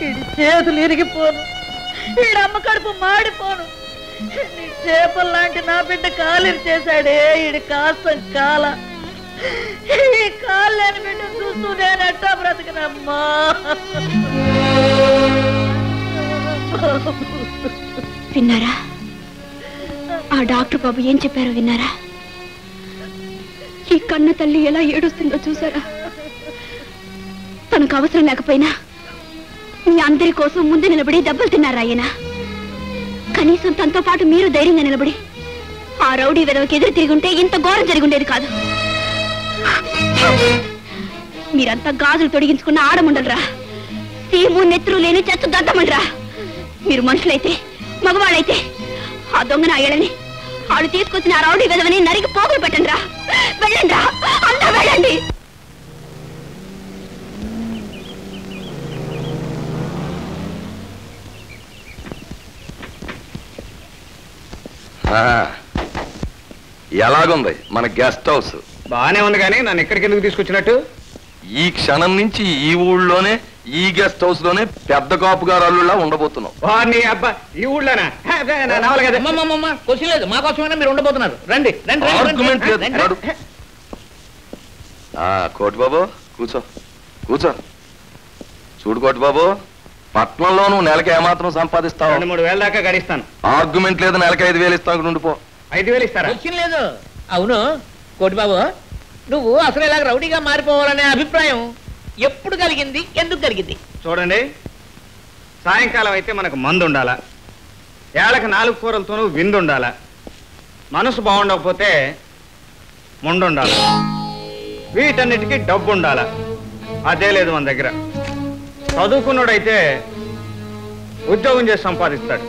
ఈడి చేతులు ఇరిగిపోను, ఈడమ్మ కడుపు మాడిపోను. నీ చేపలు లాంటి నా బిడ్డ కాలిరి చేశాడే ఈడి కాస్తం కాల. ఈ కాలు లేని బిడ్డ చూస్తూ నేను ఎట్టా బ్రతకనమ్మా. విన్నారా? ఆ డాక్టర్ బాబు ఏం చెప్పారో విన్నారా? ఈ కన్న తల్లి ఎలా ఏడుస్తుందో చూసారా? తనకు అవసరం లేకపోయినా మీ అందరి కోసం ముందు నిలబడి దెబ్బలు తిన్నారా ఆయన? కనీసం తనతో పాటు మీరు ధైర్యంగా నిలబడి ఆ రౌడీ విధవకి ఎదురు తిరిగి ఉంటే ఇంత ఘోరం జరిగి ఉండేది కాదు. మీరంతా గాజులు తొడిగించుకున్న ఆడముండలరా, సీము నెత్తురు లేని చెత్త దద్దమండరా. మీరు మనుషులైతే, మగవాళ్ళైతే ఆ దొంగన అయ్యడని వాళ్ళు తీసుకొచ్చిన ఆ రౌడీ విధవని నరికి పోగులు పెట్టండి రా. వెళ్ళండి రా, అంతా వెళ్ళండి. ఎలాగుంది మన గెస్ట్ హౌస్? బానే ఉంది, కానీ నన్ను ఎక్కడికి ఎందుకు తీసుకొచ్చినట్టు? ఈ క్షణం నుంచి ఈ ఊళ్ళోనే, ఈ గెస్ట్ హౌస్ లోనే పెద్ద కాపుగారు అల్లుళ్ళ ఉండబోతున్నాం. అబ్బా, ఈ ఊళ్ళోనా? క్వశ్చన్ లేదు, మా కోసమైనా మీరు ఉండబోతున్నారు. రండి రండి. కోటి బాబు కూర్చో కూర్చో. చూడు కోటి బాబు, పట్నంలో నువ్వు నెలకి ఏమాత్రం సంపాదిస్తావు? 2-3 వేల దాకా గడిస్తాను. ఆర్గ్యుమెంట్ లేదు, నెలకి 5,000 ఇస్తాను. ఉండిపో. 5,000 ఇస్తారా? క్వశ్చన్ లేదు. అవును కోటి బాబు, నువ్వు అసలు ఇలాగ రౌడీగా మారిపోవాలనే అభిప్రాయం ఎప్పుడు కలిగింది, ఎందుకు కలిగింది? చూడండి, సాయంకాలం అయితే మనకు మందు ఉండాలా, ఏళ్ళకి 4 కూరలతోనూ విందు ఉండాలా, మనసు బాగుండకపోతే ముండుండాల, వీటన్నిటికీ డబ్బు ఉండాలా. అదే లేదు మన దగ్గర. చదువుకున్నోడైతే ఉద్యోగం చేసి సంపాదిస్తాడు,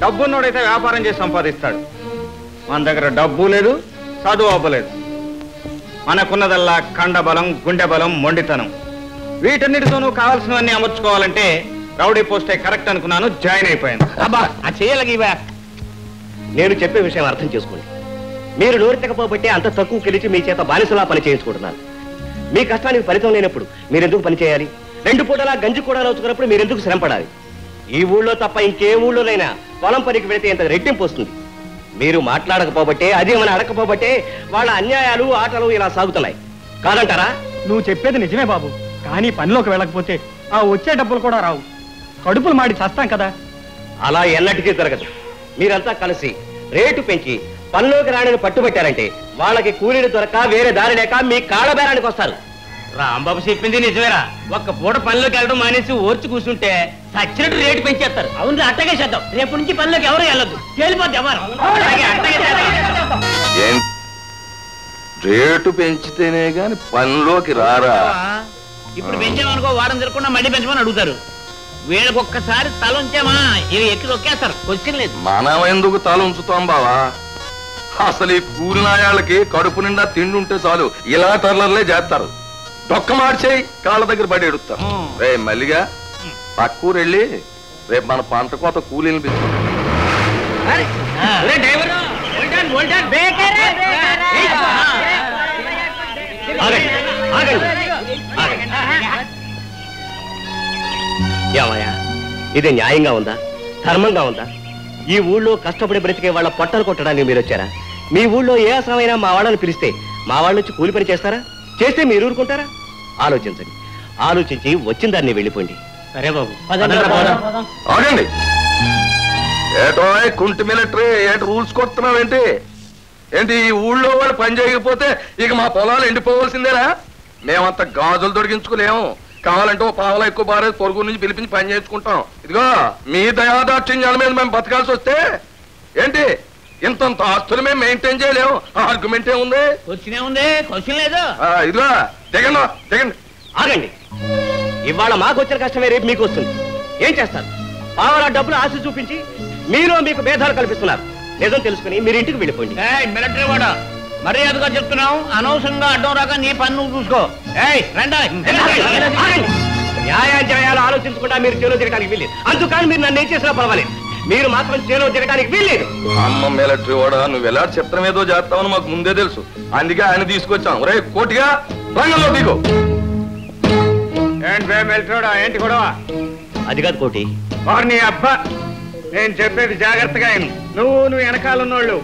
డబ్బున్నోడైతే వ్యాపారం చేసి సంపాదిస్తాడు. మన దగ్గర డబ్బు లేదు, చదువు అవ్వలేదు. మనకున్నదల్లా కండబలం, గుండె బలం, మొండితనం. వీటన్నిటితోనూ కావాల్సినవన్నీ అమర్చుకోవాలంటే రౌడీ పోస్టే కరెక్ట్ అనుకున్నాను, జాయిన్ అయిపోయాను. అబ్బా, ఆ చేయలగివా. నేను చెప్పే విషయం అర్థం చేసుకోండి. మీరు నోరెత్తకపోబట్టే అంత తక్కువ గెలిచి మీ చేత బానిసలా పని చేయించుకుంటున్నారు. మీ కష్టానికి ఫలితం లేనప్పుడు మీరెందుకు పని చేయాలి? 2 పూటలా గంజి కూడా నోచుకున్నప్పుడు మీరెందుకు శ్రమ పడాలి? ఈ ఊళ్ళో తప్ప ఇంకే ఊళ్ళోనైనా పొలం పనికి వెళితే ఇంత రెట్టింపు వస్తుంది. మీరు మాట్లాడకపోబట్టే, అది మన అడగకపోబట్టే వాళ్ళ అన్యాయాలు, ఆటలు ఇలా సాగుతున్నాయి. కాదంటారా? నువ్వు చెప్పేది నిజమే బాబు, కానీ పనిలోకి వెళ్ళకపోతే ఆ వచ్చే డబ్బులు కూడా రావు. కడుపులు మాడి చస్తాం కదా. అలా ఎన్నటికీ జరగదు. మీరంతా కలిసి రేటు పెంచి పనిలోకి రాణిని పట్టుబట్టారంటే వాళ్ళకి కూలీలు దొరక వేరే దారి లేక మీ కాళ్ళ బేరానికి వస్తారు. రాంబాబు చెప్పింది నిజమేరా. ఒక్క పూట పనిలోకి వెళ్ళడం మానేసి ఓర్చి కూర్చుంటే సచ్చినట్టు రేటు పెంచేస్తారు. అవును, అట్టగే చేద్దాం. రేపు నుంచి పనిలోకి ఎవరు వెళ్ళదు, తేలిపోద్ది ఎవరు. రేటు పెంచితేనే గాని పనిలోకి రారా? ఇప్పుడు పెంచామనుకో, వారం తిరగకుండా మళ్ళీ పెంచమని అడుగుతారు. వీళ్ళకి ఒక్కసారి తల ఉంచామా ఇవి ఎక్కి తొక్కేస్తారు. క్వశ్చన్ లేదు. మనం ఎందుకు తల ఉంచుతాం బావా? అసలు ఈ కూలినాయాళ్ళకి కడుపు నిండా తిండి ఉంటే చాలు, ఇలా టర్లర్లే చేస్తారు. డొక్క మార్చేయి, కాళ్ళ దగ్గర పడి ఎడుస్తారు. రే మల్లిగా, పక్కూరు వెళ్ళి రేపు మన పంట కోత కూలీని పిలుచుకుంటాం. ఏమయ్యా, ఇది న్యాయంగా ఉందా? ధర్మంగా ఉందా? ఈ ఊళ్ళో కష్టపడి బ్రతికే వాళ్ళ పొట్టలు కొట్టడానికి మీరు వచ్చారా? మీ ఊళ్ళో ఏ అసమైనా మా వాళ్ళని పిలిస్తే మా వాళ్ళు వచ్చి కూలి పని చేస్తారా? చేస్తే మీరు ఊరుకుంటారా? ఆలోచించండి. ఆలోచించి వచ్చిన దాన్ని వెళ్ళిపోండి. సరే బాబు, ఆగండి. ఏటో కుంటి మిలిటరీ ఏంటి రూల్స్ కొడుతున్నావేంటి? ఏంటి ఈ ఊళ్ళో వాళ్ళు పని చేయకపోతే ఇక మా పొలాలు ఎండిపోవాల్సిందేనా? మేమంత గాజులు తొడిగించుకోలేము. కావాలంటే ఓ పావలా ఎక్కువ బారేది పొరుగు నుంచి పిలిపించి పని చేయించుకుంటాం. ఇదిగో మీ దయాదాక్షిణ్యాల మీద మేము బతకాల్సి వస్తే ఏంటి ఇంతంత ఆస్తులు మేము మెయింటైన్ చేయలేము. ఆర్గ్యుమెంట్ ఏముంది? క్వశ్చన్ లేదు. ఇదిగో దిగండి దిగండి. ఆగండి. ఇవాళ మాకు వచ్చిన కష్టమే రేపు మీకు వస్తుంది. ఏం చేస్తారు? పావలా డబ్బులు ఆశ చూపించి మీరు మీకు భేదాలు కల్పిస్తున్నారు. నిజం తెలుసుకుని మీరు ఇంటికి వెళ్ళిపోండి. మిలిటరీ వాడా, మర్యాదగా చెప్తున్నావు. అనవసరంగా అడ్డం రాక నీ పని నువ్వు చూసుకో. న్యాయాలు ఆలోచించకుండా మీరు చేలో తిరగడానికి వీల్లేదు. అందుకని మీరు నన్ను ఏం చేసినా పర్వాలేదు, మీరు మాత్రం చేలో తిరగడానికి వీల్లేదు. అమ్మ మిలిటరీ వాడా, నువ్వు ఎలా చిత్రం ఏదో చేస్తావని మాకు ముందే తెలుసు. అందుకే ఆయన తీసుకొచ్చాం. రే కోటిగా రంగంలో దిగు. ఏంటి మిలిటరీ ఏంటి గొడవ? అది కాదు కోటి. వారిని అబ్బా, నేను చెప్పేది జాగ్రత్తగా విను. నువ్వు వెనకాలన్నోళ్ళు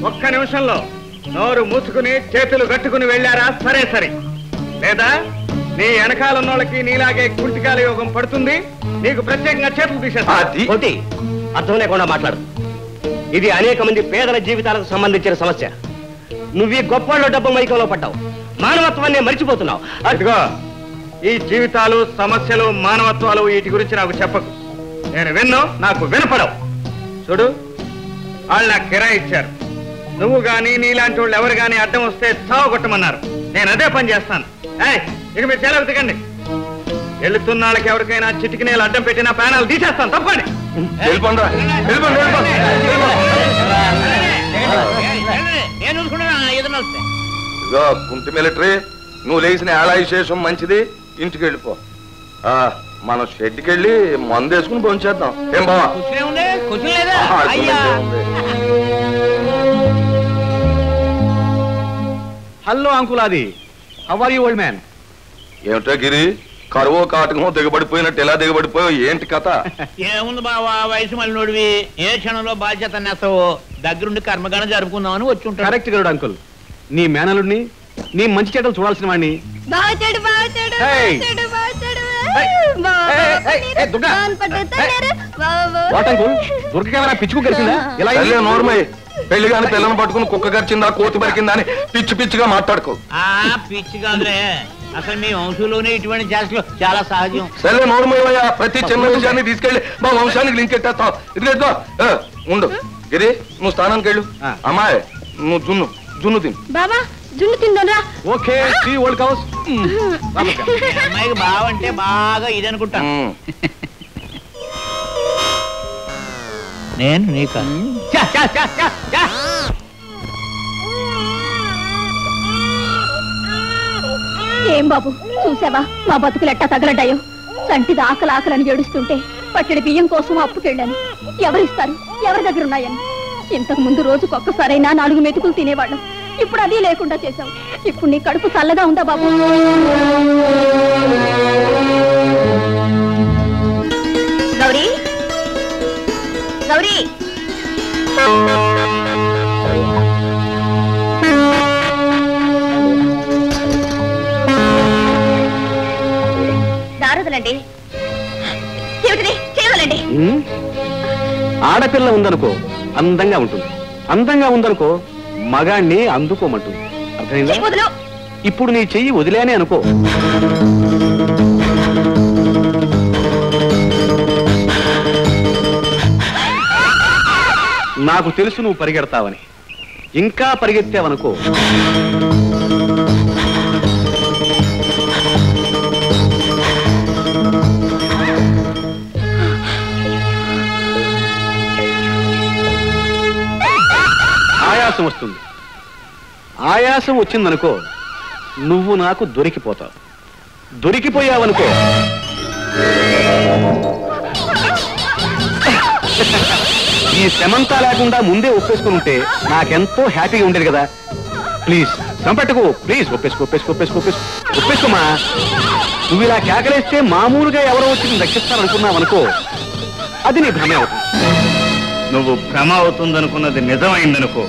ఒక్క నిమిషంలో నోరు మూసుకుని చేతులు కట్టుకుని వెళ్ళారా సరే సరే, లేదా నీ వెనకాలన్నోళ్ళకి నీలాగే కుంటికాల యోగం పడుతుంది, నీకు ప్రత్యేకంగా చేతులు తీసేస్తా. కోటి, అర్థం లేకుండా మాట్లాడు. ఇది అనేక మంది పేదల జీవితాలకు సంబంధించిన సమస్య. నువ్వు ఈ గొప్పవాళ్ళ డబ్బు మైకంలో పడ్డావు, మానవత్వాన్ని మర్చిపోతున్నావు. అదిగో, ఈ జీవితాలు సమస్యలు మానవత్వాలు వీటి గురించి నాకు చెప్పకు. నేను విన్ను, నాకు వినపడవు. చూడు, వాళ్ళు నాకు కిరాయి ఇచ్చారు. నువ్వు గాని నీలాంటి వాళ్ళు ఎవరు గాని అడ్డం వస్తే చావు కొట్టమన్నారు. నేను అదే పని చేస్తాను. ఇక మీరు చాలా వెతకండి. వెళుతున్న వాళ్ళకి ఎవరికైనా చిటికి నేలు అడ్డం పెట్టినా ప్రాణాలు తీసేస్తాను. తప్పండి. కుంటి మిలిటరీ, నువ్వు లేచిన ఏళా విశేషం మంచిది. ఇంటికి వెళ్ళిపో. మనం షెడ్కి వెళ్ళి మందు వేసుకుని భోంచేద్దాం. ఏం బావా? హలో అంకుల్, అది how are you old man? ఏమిటో గిరి, కరువు కాటకమో దిగబడిపోయినట్టు ఎలా దిగబడిపోయావు? ఏంటి కథ? ఏముంది బావా, వయసు మళ్ళీ నోడివి, ఏ క్షణంలో బాధ్యత నేస్తావో దగ్గరుండి కర్మగానే జరుపుకుందామని వచ్చి ఉంటాడు. కరెక్ట్ గరుడు అంకుల్. నీ మేనలుడిని, నీ మంచి చెడ్డలు చూడాల్సిన వాడిని. పిచ్చుకు కలిసిందా? నోర్మై, పెళ్లి గాని పిల్లని పట్టుకుని కుక్క గరిచిందా కోతి పరికిందా అని పిచ్చి పిచ్చిగా మాట్లాడుకో. పిచ్చి కాదురే, అసలు మీ వంశంలోనే ఇటువంటి చేష్టలు చాలా సహజం. సరే నోర్మయ్యా, ప్రతి చిన్న విషయాన్ని తీసుకెళ్లి మా వంశానికి లింక్ ఎట్టేస్తావు. ఇదిగో ఉండు గిరి, నువ్వు స్థానానికి వెళ్ళు. అమ్మాయి, నువ్వు జున్ను తిను. బాబా, జున్ను తిందా? ఓకే, అమ్మాయికి బావంటే బాగా ఇది అనుకుంటా. నేను నీకు ఏం బాబు, చూసావా మా బతుకులు ఎట్టా తగలడ్డాయో? చంటిది ఆకలని ఏడుస్తుంటే పట్టడి బియ్యం కోసం అప్పుకెళ్ళాను. ఎవరిస్తారు, ఎవరి దగ్గర ఉన్నాయని. ఇంతకు ముందు రోజుకొక్కసారైనా 4 మెతుకులు తినేవాళ్ళం. ఇప్పుడు అది లేకుండా చేశావు. ఇప్పుడు నీ కడుపు చల్లగా ఉందా బాబు? గౌరీ, గౌరీ, దారుదలండి. చేయాలండి. ఆడపిల్ల ఉందనుకో అందంగా ఉంటుంది, అందంగా ఉందనుకో మగాణ్ణి అందుకోమంటుంది. అర్థమైందా? ఇప్పుడు నీ చెయ్యి వదిలేనే అనుకో, నాకు తెలుసు నువ్వు పరిగెడతావని. ఇంకా పరిగెత్తావనుకో ఆయాసం వస్తుంది. ఆయాసం వచ్చిందనుకో నువ్వు నాకు దొరికిపోతావు. దొరికిపోయావనుకో ఈ శ్రమంతా లేకుండా ముందే ఒప్పేసుకుని ఉంటే నాకెంతో హ్యాపీగా ఉండేది కదా. ప్లీజ్ సంపెట్టుకో, ప్లీజ్ ఒప్పేసుకోమా. నువ్వు ఇలా కేకలేస్తే మామూలుగా ఎవరో వచ్చి రక్షిస్తారనుకున్నావనుకో అది నీ భ్రమే అవుతుంది. నువ్వు భ్రమ అవుతుందనుకున్నది నిజమైందనుకో.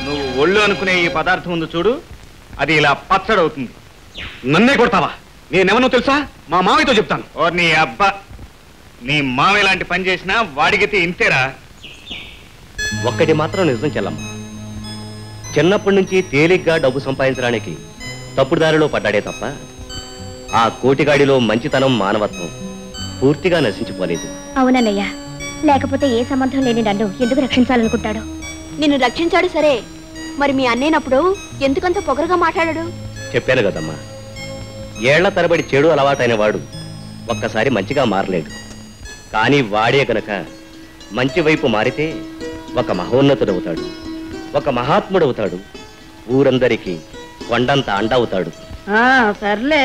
నువ్వు ఒళ్ళు అనుకునే ఈ పదార్థం ఉంది చూడు, అది ఇలా పచ్చడవుతుంది. నన్నే కొడతావా? నేనెవనో తెలుసా? మా మామయ్యతో చెప్తాను. ఓ నీ అబ్బా, నీ మామయ్య లాంటి పని చేసినా వాడిగితే ఇంతేరా. ఒక్కటి మాత్రం నిజం చెల్లమ్మ, చిన్నప్పటి నుంచి తేలిగ్గా డబ్బు సంపాదించడానికి తప్పుడు దారిలో పడ్డాడే తప్ప ఆ కోటిగాడిలో మంచితనం మానవత్వం పూర్తిగా నశించిపోలేదు. అవునన్నయ్య, లేకపోతే ఏ సంబంధం లేని నన్ను ఎందుకు రక్షించాలనుకుంటాడు? నిన్ను రక్షించాడు సరే, మరి మీ అన్నయ్యనప్పుడు ఎందుకంత పొగరుగా మాట్లాడాడు? చెప్పాను కదమ్మా, ఏళ్ల తరబడి చెడు అలవాటైన వాడు ఒక్కసారి మంచిగా మారలేడు. కానీ వాడే గనక మంచి వైపు మారితే ఒక మహోన్నతుడవుతాడు, ఒక మహాత్ముడవుతాడు, ఊరందరికీ కొండంత అండవుతాడు. సర్లే,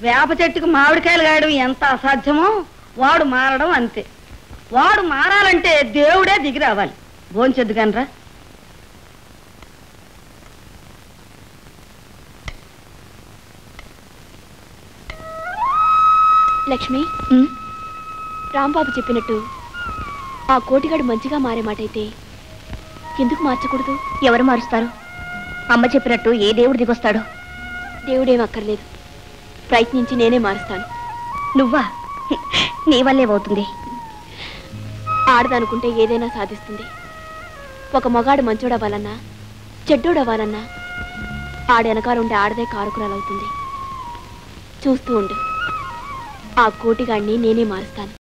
వేప చెట్టుకు మామిడికాయలు గాయడం ఎంత అసాధ్యమో వాడు మారడం అంతే. వాడు మారాలంటే దేవుడే దిగి రావాలి. భోంచెద్దు కనరా. లక్ష్మి, రాంబాబు చెప్పినట్టు ఆ కోటిగాడు మంచిగా మారే మాట అయితే ఎందుకు మార్చకూడదు? ఎవరు మారుస్తారు? అమ్మ చెప్పినట్టు ఏ దేవుడు దిగొస్తాడు? దేవుడేం అక్కర్లేదు, ప్రయత్నించి నేనే మారుస్తాను. నువ్వా? నీ వల్లే అవుతుంది. ఆడదనుకుంటే ఏదైనా సాధిస్తుంది. ఒక మగాడు మంచోడవ్వాలన్నా చెడ్డోడవ్వాలన్నా ఆడెనకారుండే ఆడదే కారుకురాలవుతుంది. చూస్తూ ఉండు, ఆ కోటిగాడిని నేనే మారుస్తాను.